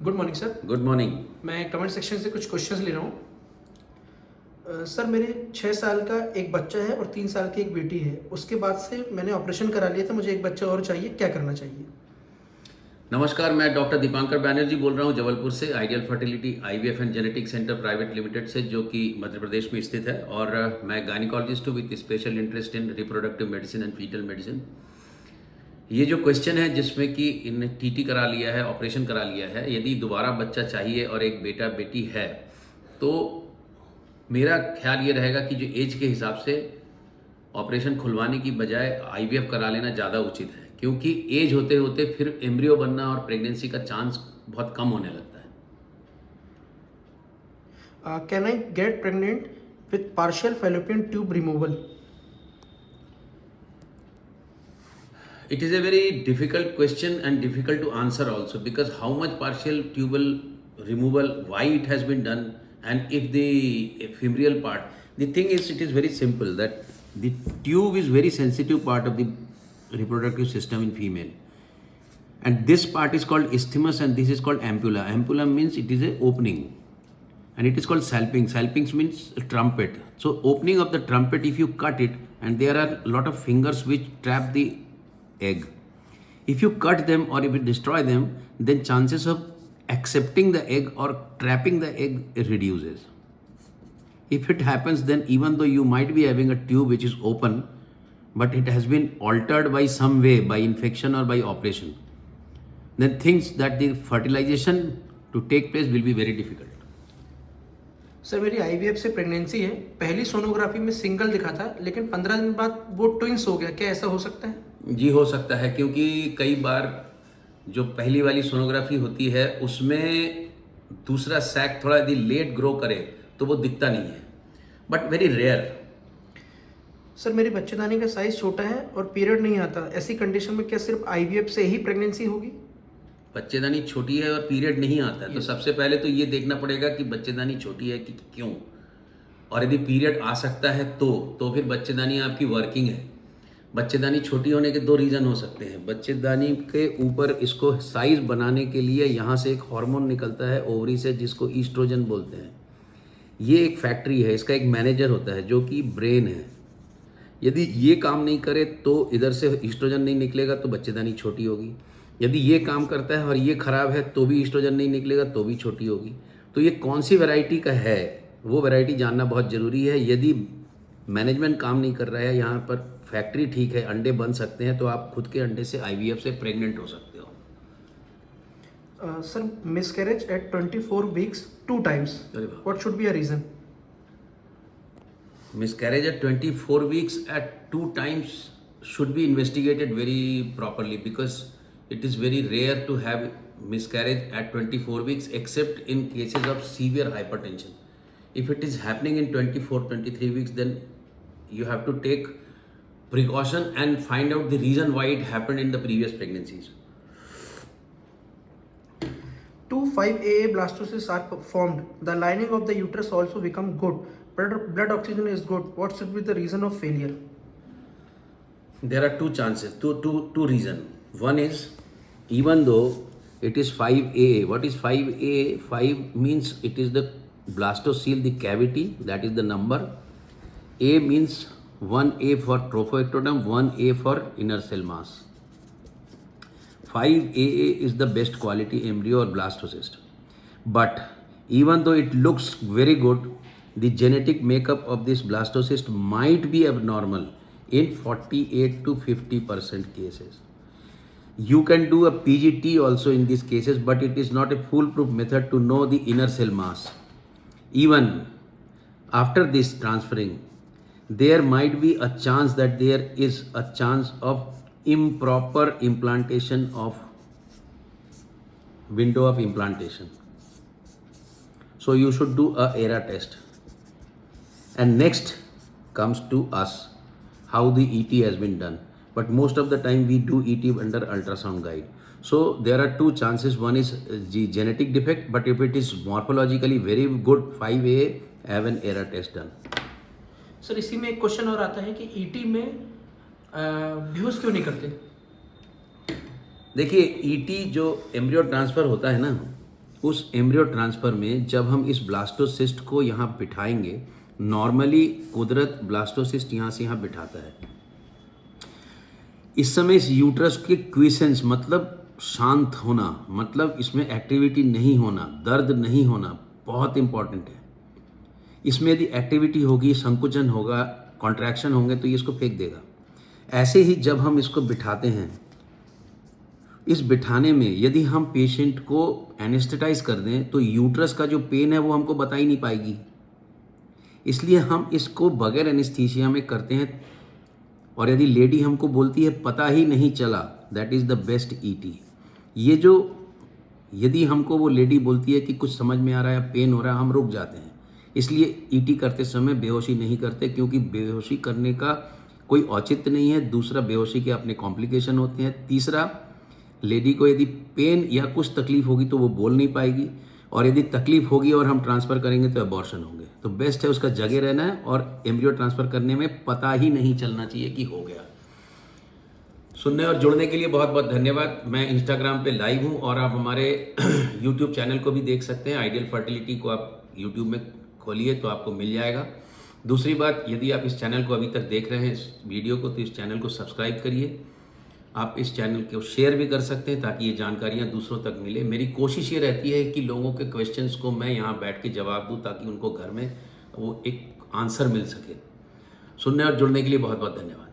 Good morning sir. Good morning. मैं comment section से कुछ क्वेश्चंस ले रहा हूँ। सर मेरे 6 साल का एक बच्चा है और 3 साल की एक बेटी है। उसके बाद से मैंने ऑपरेशन करा लिया था, मुझे एक बच्चा और चाहिए, क्या करना चाहिए? नमस्कार, मैं डॉक्टर दीपांकर बैनर्जी बोल रहा हूँ जबलपुर से, ideal fertility IVF and genetic centre private limited से, जो कि मध्य प्रदेश में स्थित है। और मैं गायनिकोलॉजिस्ट हूँ with special interest in reproductive medicine and fetal medicine. ये जो क्वेश्चन है जिसमें कि इन टीटी करा लिया है, ऑपरेशन करा लिया है, यदि दोबारा बच्चा चाहिए और एक बेटा बेटी है, तो मेरा ख्याल ये रहेगा कि जो एज के हिसाब से ऑपरेशन खुलवाने की बजाय आईवीएफ करा लेना ज़्यादा उचित है, क्योंकि एज होते होते फिर एम्ब्रियो बनना और प्रेगनेंसी का चांस बहुत कम होने लगता है। Can I get pregnant with partial fallopian tube removal? It is a very difficult question and difficult to answer also, because how much partial tubal removal, why it has been done, and if the ephemeral part, the thing is, it is very simple that the tube is very sensitive part of the reproductive system in female, and this part is called isthmus and this is called ampulla. Ampulla means it is a opening, and it is called salping. Salping means a trumpet. So opening of the trumpet, if you cut it, and there are a lot of fingers which trap the egg. If you cut them or if you destroy them, then chances of accepting the egg or trapping the egg reduces. If it happens, then even though you might be having a tube which is open, but it has been altered by some way, by infection or by operation, then things that the fertilization to take place will be very difficult. Sir मेरी IVF से pregnancy है। पहली sonography में single दिखा था, लेकिन 15 दिन बाद वो ट्विंस हो गया, क्या ऐसा हो सकता है? जी हो सकता है, क्योंकि कई बार जो पहली वाली सोनोग्राफी होती है उसमें दूसरा सैक थोड़ा यदि लेट ग्रो करे तो वो दिखता नहीं है, बट वेरी रेयर। सर मेरी बच्चेदानी का साइज छोटा है और पीरियड नहीं आता, ऐसी कंडीशन में क्या सिर्फ आईवीएफ से ही प्रेगनेंसी होगी? बच्चेदानी छोटी है और पीरियड नहीं आता है, तो सबसे पहले तो ये देखना पड़ेगा कि बच्चेदानी छोटी है कि क्यों, और यदि पीरियड आ सकता है तो फिर बच्चेदानी आपकी वर्किंग है। बच्चेदानी छोटी होने के दो रीज़न हो सकते हैं। बच्चेदानी के ऊपर इसको साइज बनाने के लिए यहाँ से एक हार्मोन निकलता है ओवरी से, जिसको ईस्ट्रोजन बोलते हैं। ये एक फैक्ट्री है, इसका एक मैनेजर होता है जो कि ब्रेन है। यदि ये काम नहीं करे तो इधर से ईस्ट्रोजन नहीं निकलेगा तो बच्चेदानी छोटी होगी। यदि ये काम करता है और ये खराब है तो भी ईस्ट्रोजन नहीं निकलेगा तो भी छोटी होगी। तो ये कौन सी वैरायटी का है, वो वैरायटी जानना बहुत ज़रूरी है। यदि मैनेजमेंट काम नहीं कर रहा है, यहाँ पर फैक्ट्री ठीक है, अंडे बन सकते हैं, तो आप खुद के अंडे से आईवीएफ से प्रेग्नेंट हो सकते हो। Sir miscarriage at 24 weeks 2 times, what should be a reason? Miscarriage at 24 weeks at 2 times should be investigated very properly, because it is very rare to have miscarriage at 24 weeks except in cases of severe hypertension. If it is happening in 24-23 weeks, then you have to take precaution and find out the reason why it happened in the previous pregnancies. 2 5AA blastocysts are formed. The lining of the uterus also become good. Blood oxygen is good. What should be the reason of failure? There are two chances, two reasons. One is, even though it is 5AA, what is 5AA? 5 means it is the blastocele, the cavity, that is the number. A means 1A for trophoectoderm, 1A for inner cell mass. 5AA is the best quality embryo or blastocyst. But even though it looks very good, the genetic makeup of this blastocyst might be abnormal in 48 to 50% cases. You can do a PGT also in these cases, but it is not a foolproof method to know the inner cell mass. Even after this transferring, there might be a chance that there is a chance of improper implantation of window of implantation. So you should do a ERA test. And next comes to us how the ET has been done. But most of the time we do ET under ultrasound guide. So there are two chances. One is the genetic defect, but if it is morphologically very good 5A, have an ERA test done. Sir इसी में एक question और आता है कि ET में बेहोश क्यों नहीं करते? देखिए, ईटी जो एम्ब्रियो ट्रांसफ़र होता है ना, उस एम्ब्रियो ट्रांसफ़र में जब हम इस ब्लास्टोसिस्ट को यहाँ बिठाएंगे, नॉर्मली कुदरत ब्लास्टोसिस्ट यहाँ से यहाँ बिठाता है। इस समय इस यूट्रस के क्विसेंस मतलब शांत होना, मतलब इसमें एक्टिविटी नहीं होना, दर्द नहीं होना बहुत इंपॉर्टेंट है। इसमें यदि एक्टिविटी होगी, संकुचन होगा, कॉन्ट्रैक्शन होंगे तो ये इसको फेंक देगा। ऐसे ही जब हम इसको बिठाते हैं, इस बिठाने में यदि हम पेशेंट को एनेस्थेटाइज कर दें तो यूट्रस का जो पेन है वो हमको बता ही नहीं पाएगी। इसलिए हम इसको बगैर एनेस्थीसिया में करते हैं। और यदि लेडी हमको बोलती है पता ही नहीं चला, that is the best ET. ये जो यदि हमको वो लेडी बोलती है कि कुछ समझ में आ रहा है या पेन हो रहा है, हम रुक जाते हैं। इसलिए ईटी करते समय बेहोशी नहीं करते, क्योंकि बेहोशी करने का कोई औचित्य नहीं है। दूसरा, बेहोशी के अपने कॉम्प्लिकेशन होते हैं। तीसरा, लेडी को यदि पेन या कुछ तकलीफ होगी तो वो बोल नहीं पाएगी, और यदि तकलीफ होगी और हम ट्रांसफ़र करेंगे तो अबॉर्शन होंगे। तो बेस्ट है उसका जगह रहना है और एम्ब्रियो ट्रांसफ़र करने में पता ही नहीं चलना चाहिए कि हो गया। सुनने और जुड़ने के लिए बहुत बहुत धन्यवाद। मैं इंस्टाग्राम पे लाइव हूँ और आप हमारे यूट्यूब चैनल को भी देख सकते हैं। आइडियल फर्टिलिटी को आप यूट्यूब में खोलिए तो आपको मिल जाएगा। दूसरी बात, यदि आप इस चैनल को अभी तक देख रहे हैं इस वीडियो को, तो इस चैनल को सब्सक्राइब करिए। आप इस चैनल को शेयर भी कर सकते हैं ताकि ये जानकारियाँ दूसरों तक मिले। मेरी कोशिश ये रहती है कि लोगों के क्वेश्चंस को मैं यहाँ बैठ के जवाब दूँ ताकि उनको घर में वो एक आंसर मिल सके। सुनने और जुड़ने के लिए बहुत बहुत धन्यवाद।